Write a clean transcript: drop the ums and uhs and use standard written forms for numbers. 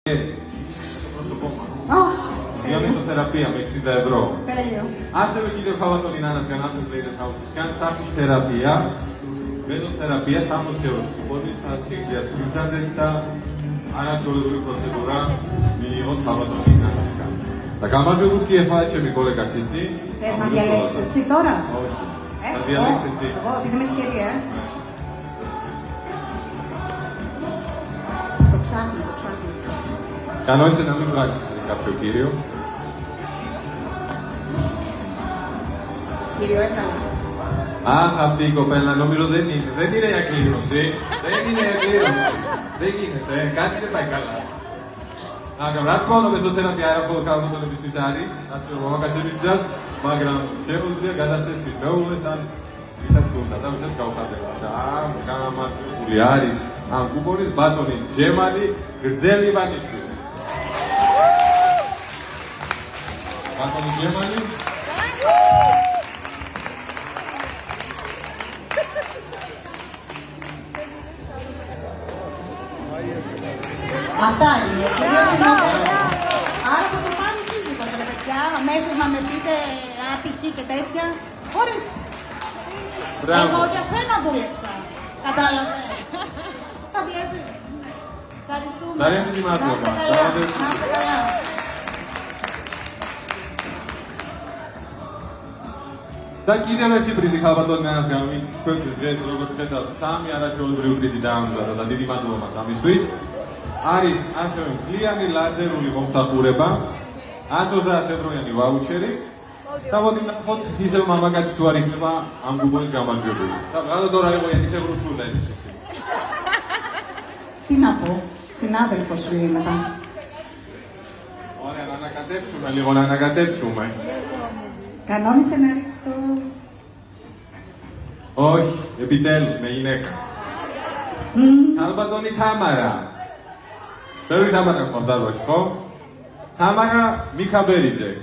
Diamesotherapia 60 euro. ასევე კიდევ ხალხური ნანასგან ატესლეიდეს ჰაუსისგან საფის თერაპია, მედოთერაპია 60 ევროს. ხოდის ასიგია თვითზარდეს და არაჩვეულებრივი პროცედურა მიიღოთ ხალხური ნანასგან. და გამარჯვებულს კი ეხლა ჩემი კოლეგა სისი. Ma dialexis si τώρα. Θα διαλέξεις εσύ. Εγώ, επειδή με ευκαιρία. Το ψάχνω. Κανόνισε να μην βγάλεις κάποιο κύριο. Κύριο έκανα. Αχ, αυτή η κοπέλα νομίζω δεν είναι για κλήρωση. Δεν είναι για κλήρωση. Δεν γίνεται, κάτι δεν πάει καλά. Αγαπητοί μόνο με το θεραπεία από το κάτω των επιστημισάρης, ας πούμε, ο Κασεβιτζάς, მაგრამ შემიძლია გადაცეს ის მეუღლეს ან ვისაც უნდა და ვისაც გავხარდება. და გამართული არის ამ კუპონის ბატონი ჯემალი გრძელი ივანიშვილი. ბატონი ჯემალი Αυτά είναι. Κυρίως είναι. Άρα θα το πάρει σύζυγος, ρε παιδιά. Αμέσως να με πείτε άτυχη και τέτοια. Ορίστε. Εγώ για σένα δούλεψα. Κατάλαβες. Τα βλέπει. Ευχαριστούμε. Τα λέμε τη μάτια. Να είστε καλά. და კიდევ ერთი პრიზი ხალბატონიანას გამის თქვენთვის დღეს როგორც ხედავთ სამი არაჩვეულებრივი პრიზი დაამზადა და დიდი მადლობა მას ამისთვის. არის ასევე მთლიანი ლაზერული მომსახურება, 130 ევროიანი ვაუჩერი და მოდი ნახოთ ისევ მამაკაცი თუ არ იქნება ამ გუბონის გამარჯვებული. და ღალატ ორ აიღო ისევ რუსულდა ეს ისე. Τι να πω, συνάδελφος σου είμαι. Ωραία, να ανακατέψουμε λίγο, να ανακατέψουμε. Κανόνισε να ρίξεις το... Όχι, επιτέλους, με γυναίκα. Χαλμπατονή Θάμαρα. Πρέπει Θάμαρα μας δώσει. Θάμαρα Μιχαμπερίτζε.